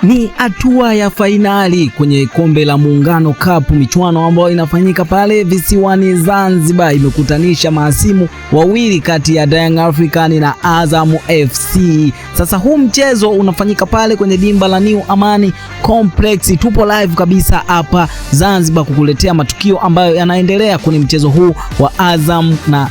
Ni hatua ya fainali kwenye kombe la Muungano Cup, michuano ambayo inafanyika pale visiwani Zanzibar. Imekutanisha mahasimu wawili kati ya Young African na Azam FC. Sasa huu mchezo unafanyika pale kwenye dimba la New Amani Complex. Tupo live kabisa hapa Zanzibar kukuletea matukio ambayo yanaendelea kwenye mchezo huu wa Azam na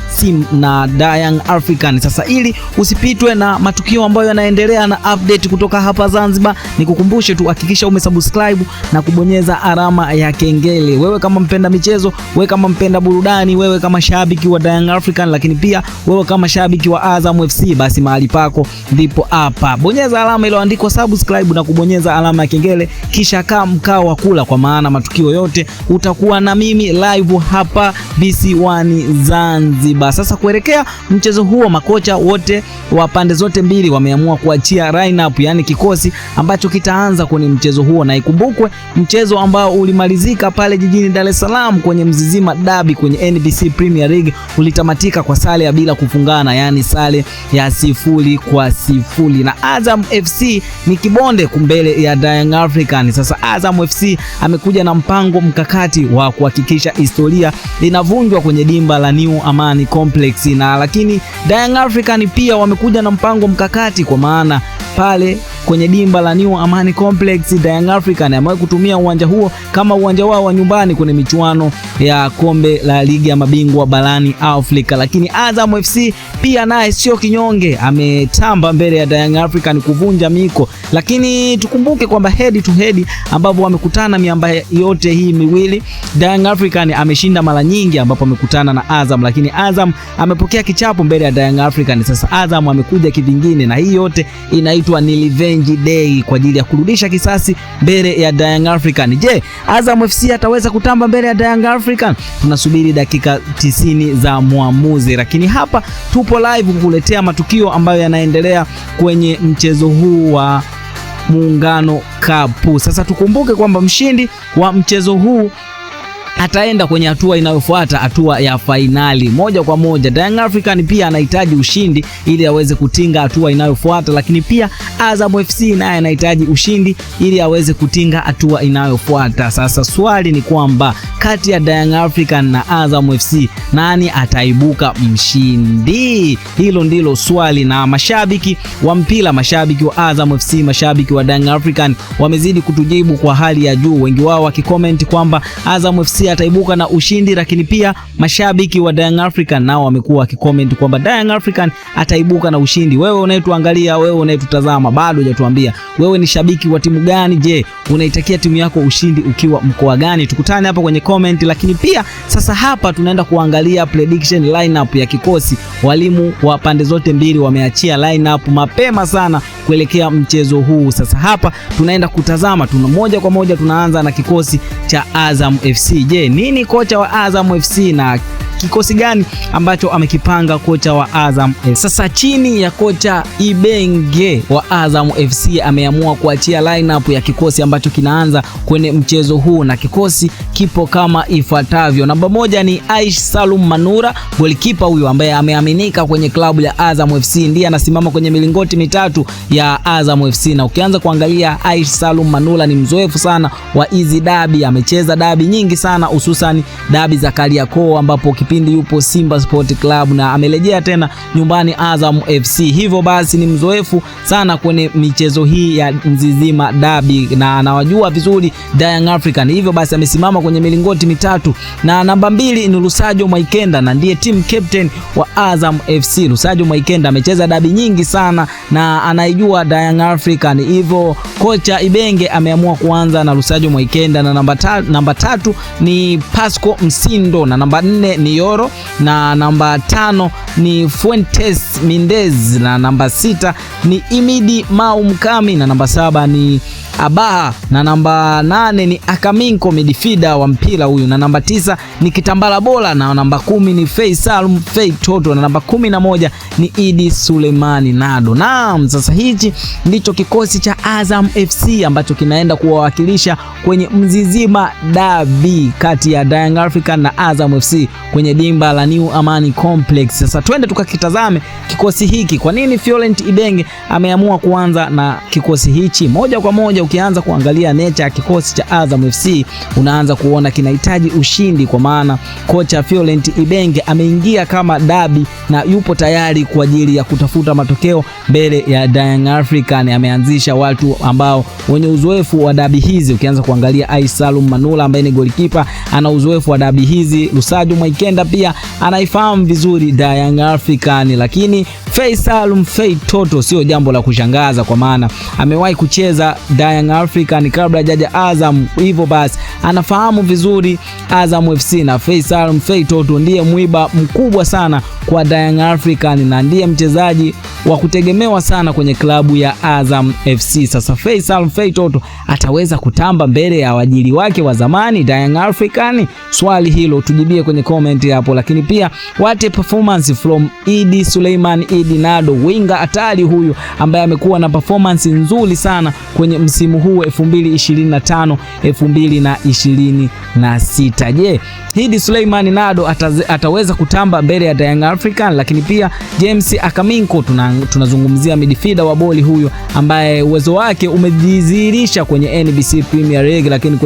Young African. Sasa ili usipitwe na matukio ambayo yanaendelea na update kutoka hapa Zanzibar, nikukumbushe tu hakikisha umesubscribe na kubonyeza alama ya kengele. Wewe kama mpenda michezo, wewe kama mpenda burudani, wewe kama shabiki wa Young African, lakini pia wewe kama shabiki wa Azam FC, basi mahali pako ndipo hapa. Bonyeza alama iliyoandikwa subscribe na kubonyeza alama ya kengele, kisha kaa mkao wa kula, kwa maana matukio yote utakuwa na mimi live hapa visiwani Zanzibar. Sasa kuelekea mchezo huo, makocha wote wa pande zote mbili wameamua kuachia lineup, yani kikosi ambacho kitaanza kwenye mchezo huo. Na ikumbukwe mchezo ambao ulimalizika pale jijini Dar es Salaam kwenye Mzizima Derby kwenye NBC Premier League ulitamatika kwa sare ya bila kufungana, yani sare ya 0-0. Na Azam FC ni kibonde kumbele ya Young African. Sasa Azam FC amekuja na mpango mkakati wa kuhakikisha historia linavunjwa kwenye dimba la New Amani Complex, na lakini Young African pia wamekuja na mpango mkakati, kwa maana pale kwenye dimba la New Amani Complex Young African amewahi kutumia uwanja huo kama uwanja wao wa nyumbani kwenye michuano ya kombe la ligi ya mabingwa barani Afrika. Lakini Azam FC pia naye sio kinyonge, ametamba mbele ya Young African kuvunja miko. Lakini tukumbuke kwamba head to head ambapo wamekutana miamba yote hii miwili, Young African ameshinda mara nyingi ambapo amekutana na Azam, lakini Azam amepokea kichapo mbele ya Young African. Sasa Azam amekuja kivingine, na hii yote inaitwa ni revenge day kwa ajili ya kurudisha kisasi mbele ya Young African. Je, Azam FC ataweza kutamba mbele ya Young African? Tunasubiri dakika 90 za muamuzi, lakini hapa tupo live kukuletea matukio ambayo yanaendelea kwenye mchezo huu wa Muungano Cup. Sasa tukumbuke kwamba mshindi wa mchezo huu ataenda kwenye hatua inayofuata, hatua ya fainali moja kwa moja. Young African pia anahitaji ushindi ili aweze kutinga hatua inayofuata, lakini pia Azam FC naye anahitaji ushindi ili aweze kutinga hatua inayofuata. Sasa swali ni kwamba kati ya Young African na Azam FC nani ataibuka mshindi? Hilo ndilo swali, na mashabiki wa mpira, mashabiki wa Azam FC, mashabiki wa Young African wamezidi kutujibu kwa hali ya juu, wengi wao wakicomment kwamba Azam FC ataibuka na ushindi, lakini pia mashabiki wa Young African nao wamekuwa wakicomment kwamba Young African ataibuka na ushindi. Wewe unayetuangalia, wewe unayetutazama, bado hujatuambia wewe ni shabiki wa timu gani? Je, unaitakia timu yako ushindi ukiwa mkoa gani? Tukutane hapa kwenye comment. Lakini pia sasa hapa tunaenda kuangalia prediction lineup ya kikosi. Walimu wa pande zote mbili wameachia lineup mapema sana kuelekea mchezo huu. Sasa hapa tunaenda kutazama, moja kwa moja tunaanza na kikosi cha Azam FC. Je, nini kocha wa Azam FC na kikosi gani ambacho amekipanga kocha wa Azam FC? Sasa chini ya kocha Ibenge wa Azam FC ameamua kuachia lineup ya kikosi ambacho kinaanza kwenye mchezo huu, na kikosi kipo kama ifuatavyo. Namba moja ni Aish Salum Manura, goalkeeper huyu ambaye ameaminika kwenye klabu ya Azam FC, ndiye anasimama kwenye milingoti mitatu ya Azam FC. Na ukianza kuangalia Aish Salum Manura ni mzoefu sana wa hizi dabi, amecheza dabi nyingi sana, hususan dabi za Kariakoo ambapo kipindi yupo Simba Sport Club, na amerejea tena nyumbani Azam FC. Hivyo basi ni mzoefu sana kwenye michezo hii ya Mzizima Derby na anawajua vizuri Young African. Hivyo basi amesimama kwenye milingoti mitatu. Na namba mbili ni Lusajo Maikenda, na ndiye team captain wa Azam FC. Lusajo Maikenda amecheza dabi nyingi sana na anaijua Young African. Hivyo kocha Ibenge ameamua kuanza na Lusajo Maikenda, na namba tatu ni Pasco Msindo, na namba 4 ni Yoro, na namba 5 ni Fuentes Mendez, na namba 6 ni Imidi Maumkami, na namba 7 ni Abaha, na namba 8 ni Akaminko midfielder wa mpira huyu, na namba 9 ni Kitambala Bola, na namba 10 ni Faisal Toto, na namba 11 ni Idi Sulemani Nado. Naam, sasa hichi ndicho kikosi cha Azam FC ambacho kinaenda kuwawakilisha kwenye Mzizima Derby kati ya Young African na Azam FC kwenye dimba la New Amani Complex. Sasa twende tukakitazame kikosi hiki. Kwa nini Florent Ibenge ameamua kuanza na kikosi hichi? Moja kwa moja ukianza kuangalia nature ya kikosi cha Azam FC unaanza kuona kinahitaji ushindi, kwa maana kocha Violent Ibenge ameingia kama dabi na yupo tayari kwa ajili ya kutafuta matokeo mbele ya Young African. Ameanzisha watu ambao wenye uzoefu wa dabi hizi. Ukianza kuangalia Aisalum Manula ambaye ni golikipa ana uzoefu wa dabi hizi, Lusajo Mwaikenda pia anaifahamu vizuri Young African, lakini Feisalum Fei Toto sio jambo la kushangaza kwa maana amewahi kucheza Young African kabla hajaja Azam, hivyo basi anafahamu vizuri Azam FC, na Feisalum Fei Toto ndiye mwiba mkubwa sana kwa Young African na ndiye mchezaji wa kutegemewa sana kwenye klabu ya Azam FC. Sasa Feisalum Fei Toto ataweza kutamba mbele ya wajili wake wa zamani Young African? Swali hilo tujibie kwenye comment hapo. Lakini pia what a performance from Idi Suleiman Idi Nado, winga hatari huyu ambaye amekuwa na performance nzuri sana kwenye msimu huu 2025 2026. Je, Idi Suleiman Nado ataweza kutamba mbele ya Young African? Lakini pia James Akaminko, tunazungumzia midfielder wa boli huyu ambaye uwezo wake umejidhihirisha kwenye NBC Premier League, lakini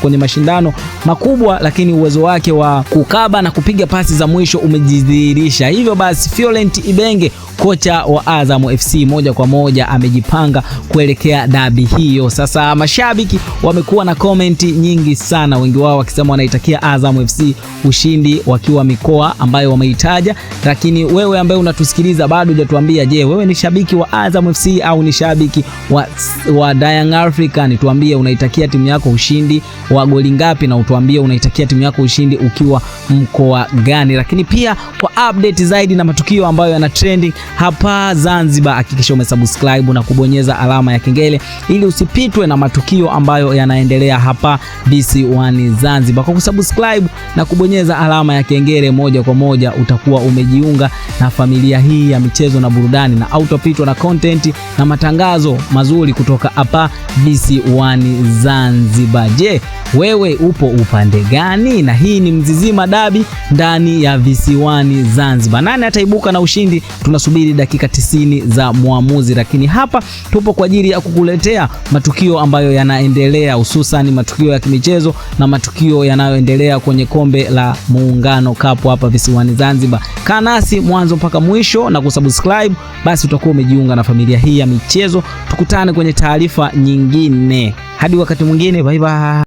kwenye mashindano makubwa, lakini uwezo wake wa kukaba na kupiga pasi za mwisho umejidhihirisha. Hivyo basi Violent Ibenge, kocha wa Azam FC, moja kwa moja amejipanga kuelekea dabi hiyo. Sasa mashabiki wamekuwa na comment nyingi sana, wengi wao wakisema wanaitakia Azam FC ushindi wakiwa mikoa ambayo wameitaja. Lakini wewe ambaye unatusikiliza bado hujatuambia, je, wewe ni shabiki wa Azam FC au ni shabiki wa Young African? Tuambie unaitakia timu yako ushindi wa goli ngapi, na utuambie unaitakia timu yako ushindi ukiwa mkoa gani. Lakini pia kwa update zaidi na matukio ambayo yana trending hapa Zanzibar, hakikisha umesubscribe na kubonyeza alama ya kengele ili usipitwe na matukio ambayo yanaendelea hapa BC1 Zanzibar. Kwa kusubscribe na kubonyeza alama ya kengele, moja kwa moja utakuwa umejiunga na familia hii ya michezo na burudani, na autopitwa na content na matangazo mazuri kutoka hapa BC1 Zanzibar. Je, wewe upo upande gani? Na hii ni Mzizima Dabi ndani ya BC1 Zanzibar. Nani ataibuka na ushindi? Tunasubiri dakika 90 za muamuzi, lakini hapa tupo kwa ajili ya kukuletea matukio ambayo yanaendelea, hususan matukio ya kimichezo na matukio yanayoendelea kwenye kombe la Muungano Cup hapa BC1 Zanzibar. Kaa nasi mwanzo mpaka mwisho na kusubscribe, basi utakuwa umejiunga na familia hii ya michezo. Tukutane kwenye taarifa nyingine. Hadi wakati mwingine, bye bye.